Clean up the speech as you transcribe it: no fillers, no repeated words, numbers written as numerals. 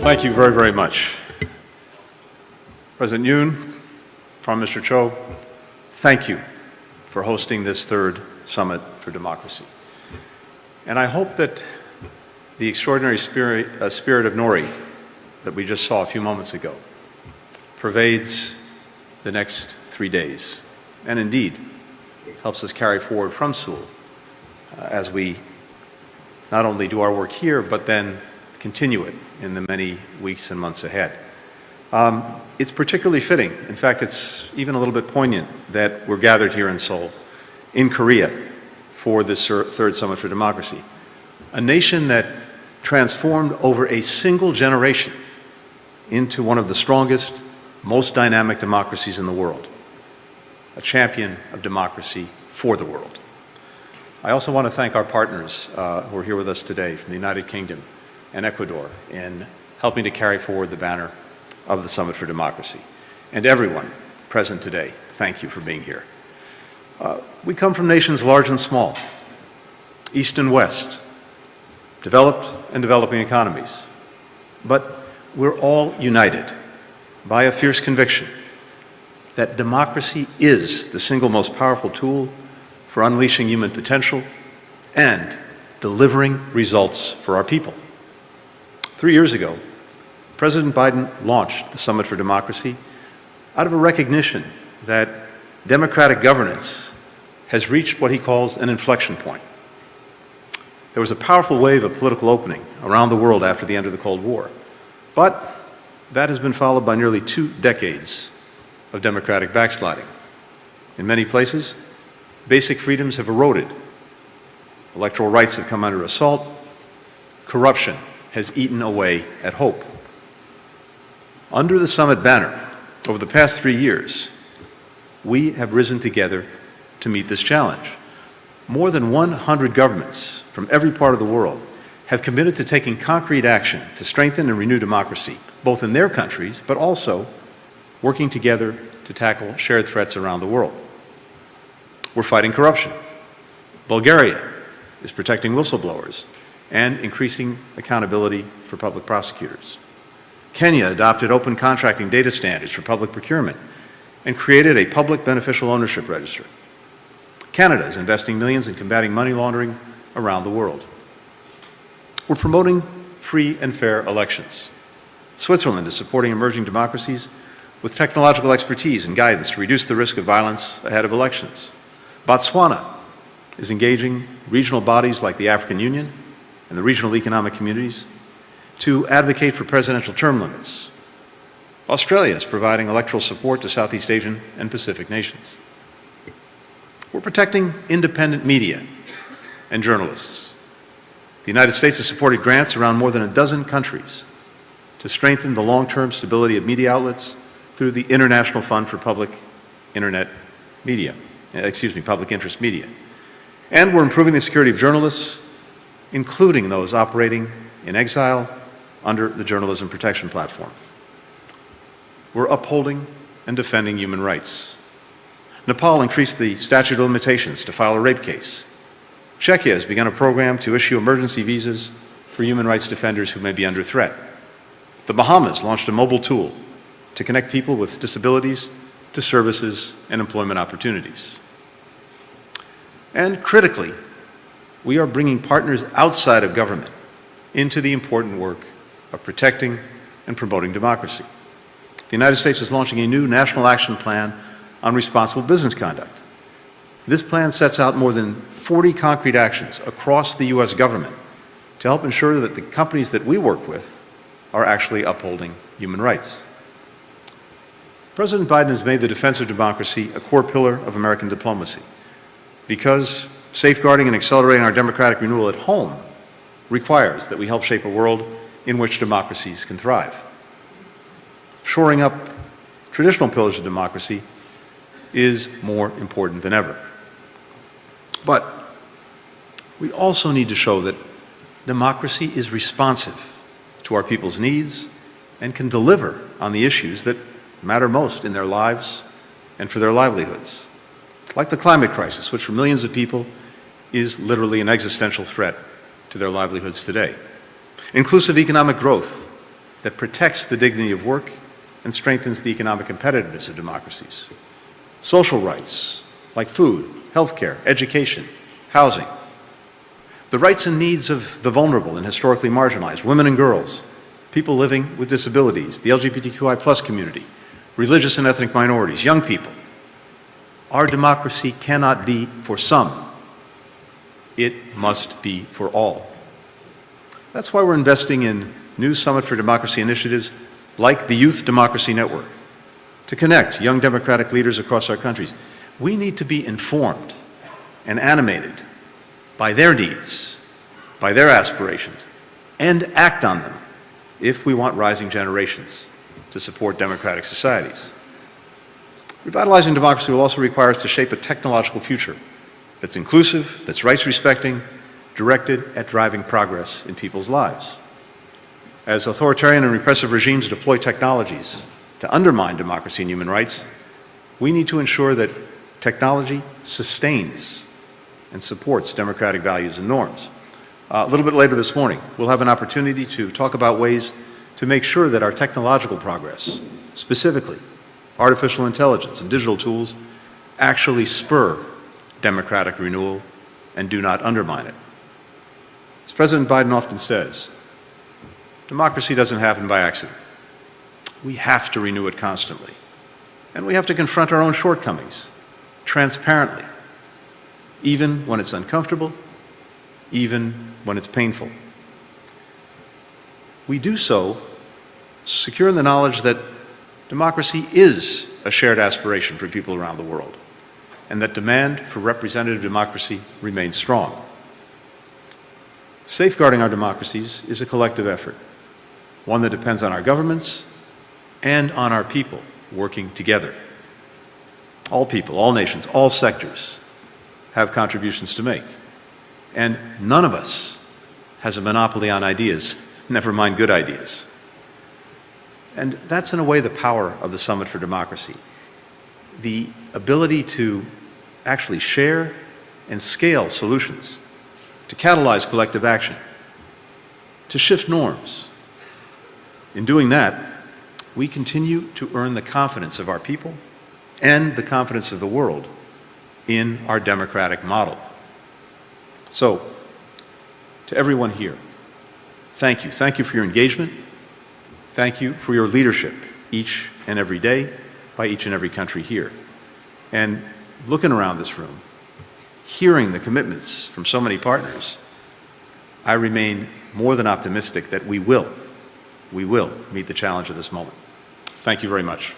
Thank you very, very much. President Yoon, Prime Minister Cho, thank you for hosting this third Summit for Democracy. And I hope that the extraordinary spirit of Nori that we just saw a few moments ago pervades the next 3 days, and indeed helps us carry forward from Seoul as we not only do our work here, but then continue it in the many weeks and months ahead. It's particularly fitting, in fact, it's even a little bit poignant that we're gathered here in Seoul, in Korea, for this third Summit for Democracy. A nation that transformed over a single generation into one of the strongest, most dynamic democracies in the world, a champion of democracy for the world. I also want to thank our partners who are here with us today from the United Kingdom and Ecuador in helping to carry forward the banner of the Summit for Democracy. And everyone present today, thank you for being here. We come from nations large and small, east and west, developed and developing economies. But we're all united by a fierce conviction that democracy is the single most powerful tool for unleashing human potential and delivering results for our people. 3 years ago, President Biden launched the Summit for Democracy out of a recognition that democratic governance has reached what he calls an inflection point. There was a powerful wave of political opening around the world after the end of the Cold War, but that has been followed by nearly 2 decades of democratic backsliding. In many places, basic freedoms have eroded. Electoral rights have come under assault. Corruption has eaten away at hope. Under the Summit banner, over the past 3 years, we have risen together to meet this challenge. More than 100 governments from every part of the world have committed to taking concrete action to strengthen and renew democracy, both in their countries, but also working together to tackle shared threats around the world. We're fighting corruption. Bulgaria is protecting whistleblowers and increasing accountability for public prosecutors. Kenya adopted open contracting data standards for public procurement and created a public beneficial ownership register. Canada is investing millions in combating money laundering around the world. We're promoting free and fair elections. Switzerland is supporting emerging democracies with technological expertise and guidance to reduce the risk of violence ahead of elections. Botswana is engaging regional bodies like the African Union and the regional economic communities to advocate for presidential term limits. Australia is providing electoral support to Southeast Asian and Pacific nations. We're protecting independent media and journalists. The United States has supported grants around more than a dozen countries to strengthen the long-term stability of media outlets through the International Fund for Public Internet Media, public interest media. And we're improving the security of journalists, including those operating in exile under the Journalism Protection Platform. We're upholding and defending human rights. Nepal increased the statute of limitations to file a rape case. Czechia has begun a program to issue emergency visas for human rights defenders who may be under threat. The Bahamas launched a mobile tool to connect people with disabilities to services and employment opportunities. And critically, we are bringing partners outside of government into the important work of protecting and promoting democracy. The United States is launching a new national action plan on responsible business conduct. This plan sets out more than 40 concrete actions across the U.S. government to help ensure that the companies that we work with are actually upholding human rights. President Biden has made the defense of democracy a core pillar of American diplomacy because safeguarding and accelerating our democratic renewal at home requires that we help shape a world in which democracies can thrive. Shoring up traditional pillars of democracy is more important than ever. But we also need to show that democracy is responsive to our people's needs and can deliver on the issues that matter most in their lives and for their livelihoods, like the climate crisis, which for millions of people is literally an existential threat to their livelihoods today. Inclusive economic growth that protects the dignity of work and strengthens the economic competitiveness of democracies. Social rights, like food, healthcare, education, housing. The rights and needs of the vulnerable and historically marginalized, women and girls, people living with disabilities, the LGBTQI+ community, religious and ethnic minorities, young people. Our democracy cannot be for some. It must be for all. That's why we're investing in new Summit for Democracy initiatives like the Youth Democracy Network to connect young democratic leaders across our countries. We need to be informed and animated by their needs, by their aspirations, and act on them if we want rising generations to support democratic societies. Revitalizing democracy will also require us to shape a technological future that's inclusive, that's rights-respecting, directed at driving progress in people's lives. As authoritarian and repressive regimes deploy technologies to undermine democracy and human rights, we need to ensure that technology sustains and supports democratic values and norms. A little bit later this morning, we'll have an opportunity to talk about ways to make sure that our technological progress, specifically artificial intelligence and digital tools, actually spur democratic renewal and do not undermine it. As President Biden often says, democracy doesn't happen by accident. We have to renew it constantly. And we have to confront our own shortcomings transparently, even when it's uncomfortable, even when it's painful. We do so secure in the knowledge that democracy is a shared aspiration for people around the world, and that demand for representative democracy remains strong. Safeguarding our democracies is a collective effort, one that depends on our governments and on our people working together. All people, all nations, all sectors have contributions to make. And none of us has a monopoly on ideas, never mind good ideas. And that's in a way the power of the Summit for Democracy. The ability to actually share and scale solutions, to catalyze collective action, to shift norms. In doing that, we continue to earn the confidence of our people and the confidence of the world in our democratic model. So, to everyone here, thank you. Thank you for your engagement. Thank you for your leadership each and every day by each and every country here. And looking around this room, hearing the commitments from so many partners, I remain more than optimistic that we will meet the challenge of this moment. Thank you very much.